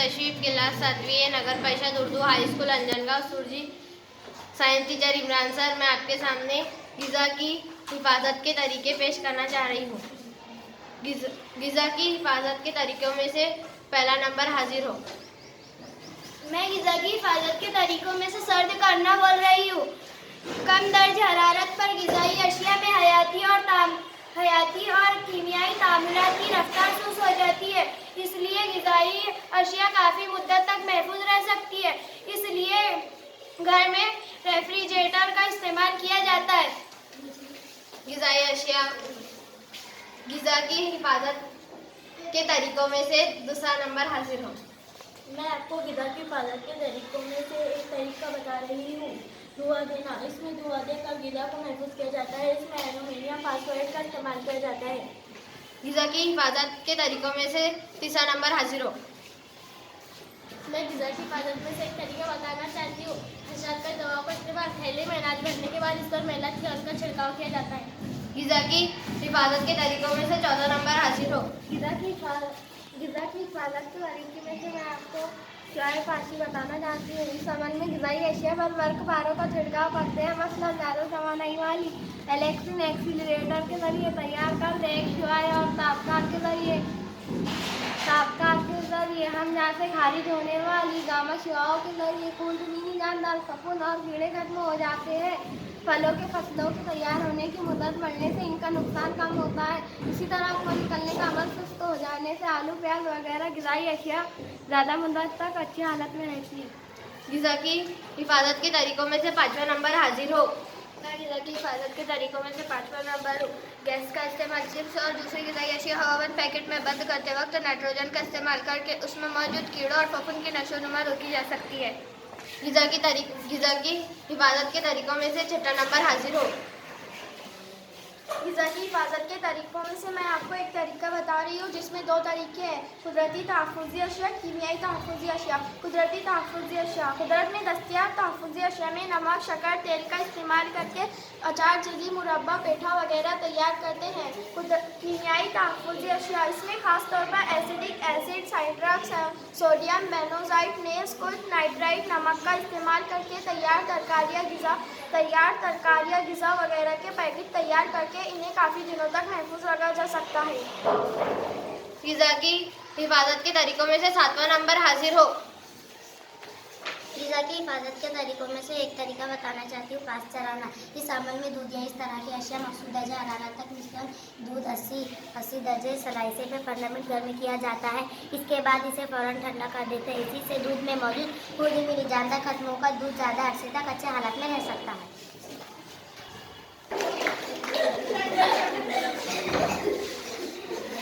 तशरीफ क्लास 7वीं नगर परिषद Urdu high school Anjangaon सुरजी। Science teacher Imran sir, मैं आपके सामने ग़िज़ा की हिफाजत के तरीके पेश करना चाह रही हूँ। ग़िज़ा की हिफाजत के तरीक़ों में से पहला नंबर हाजिर हो। मैं ग़िज़ा की हिफाजत के तरीक़ों में से सर्द करना बोल रही हूँ। कम दर्ज हरारत पर ग़िज़ाई अशिया में हयाती और कीमियाई तामुलात की रफ्तार सुस्त हो जाती है, इसलिए ग़िज़ाई अशिया काफ़ी मुद्दत तक महफूज रह सकती है। इसलिए घर में रेफ्रिजरेटर का इस्तेमाल किया जाता है। ग़िज़ाई अशिया ग़िज़ा की हिफाजत के तरीक़ों में से दूसरा नंबर हाजिर हो। मैं आपको ग़िज़ा की हिफाजत के तरीक़ों में से एक तरीका बता रही हूँ, धुआं देना। इसमें धुआं देकर ग़िज़ा को महफूज किया जाता है। इसमें एल्युमिनियम फॉस्फेट का इस्तेमाल किया जाता है। ग़िज़ा की हिफाजत के तरीक़ों में से तीसरा नंबर हाजिर हो। मैं ग़िज़ा की हिफाजत में से एक तरीका बताना चाहती हूँ। हशात कर दवाओं का इस्तेमाल थैले में अनाज भरने के बाद इस पर मैला का छिड़काव किया जाता है। ग़िज़ा की हिफाजत के तरीक़ों में से चौथा नंबर हाजिर हो। ग़िज़ा की हिफाजत के तरीके में से मैं आपको चाय फांसी बताना चाहती हूँ। इस अमल में ग़िज़ाई अशिया पर वर्क पारों का छिड़काव करते हैं, मसलन ज़्यादा तवानाई वाली इलेक्ट्रिक एक्सीलरेटर के जरिए तैयार कर दे। एक शुआई और तापकार के जरिए हम जहाँ से खारिज होने वाली गामा शुआओं के जरिए खून जानदार सफून और कीड़े खत्म हो जाते हैं। फलों के फसलों के तैयार होने की मुद्दत बढ़ने से इनका नुकसान कम होता है। इसी तरह उनको निकलने का अमल सुस्त हो जाने से आलू प्याज वगैरह ग़िज़ाई अशिया ज़्यादा मुद्दत तक अच्छी हालत में रहती है। ग़िज़ा की हिफाजत के तरीक़ों में से पाँचवा नंबर हाजिर हो। मैं ग़िज़ा की हिफाजत के तरीक़ों में से पाँचवा नंबर हूँ। गैस का इस्तेमाल चिप्स और दूसरी ग़िज़ाई अशिया हवाबंद पैकेट में बंद करते वक्त नाइट्रोजन का इस्तेमाल करके उसमें मौजूद कीड़ों और फफूंद की नशोनुमा रोकी जा सकती है। ग़िज़ा की हिफाजत के तरीक़ों में से छठा नंबर हाजिर हो। ग़िज़ा की हिफाजत के तरीक़ों में से मैं आपको एक तरीका बता रही हूँ, जिसमें दो तरीके हैं, कुदरती तहफ़्फ़ुज़ी अशिया, कीमियाई तहफ़्फ़ुज़ी अशिया। कुदरती तहफ़्फ़ुज़ी अशिया कुदरत में दस्तयाब तहफ़्फ़ुज़ी अशिया में नमक, शक्कर, तेल का इस्तेमाल करके अचार, चिली, मुरब्बा, पेठा वगैरह तैयार करते हैं। कीमियाई तहफ़्फ़ुज़ी अशिया, इसमें ख़ास तौर पर acidic acid, citrus, sodium benzoate, नेस्कुट, नाइट्राइट, नमक का इस्तेमाल करके तैयार तरकारियाँ ग़िज़ा वगैरह के पैकेट तैयार करके इन्हें काफ़ी दिनों तक महफूज रखा जा सकता है। ग़िज़ा की हिफाजत के तरीक़ों में से सातवां नंबर हाजिर हो। ग़िज़ा की हिफाजत के तरीक़ों में से एक तरीका बताना चाहती हूँ, काश चलाना। इस अमल में दूध या इस तरह की अशिया मखसूस दर्जे हरारत तक मिश्रण दूध 80 दर्जे सलाइसे पे 15 मिनट गर्म किया जाता है। इसके बाद इसे फ़ौरन ठंडा कर देते हैं। इसी से दूध में मौजूद खुरदरी जानदार खत्म होकर दूध ज़्यादा अरसे तक अच्छे हालत में रह सकता है।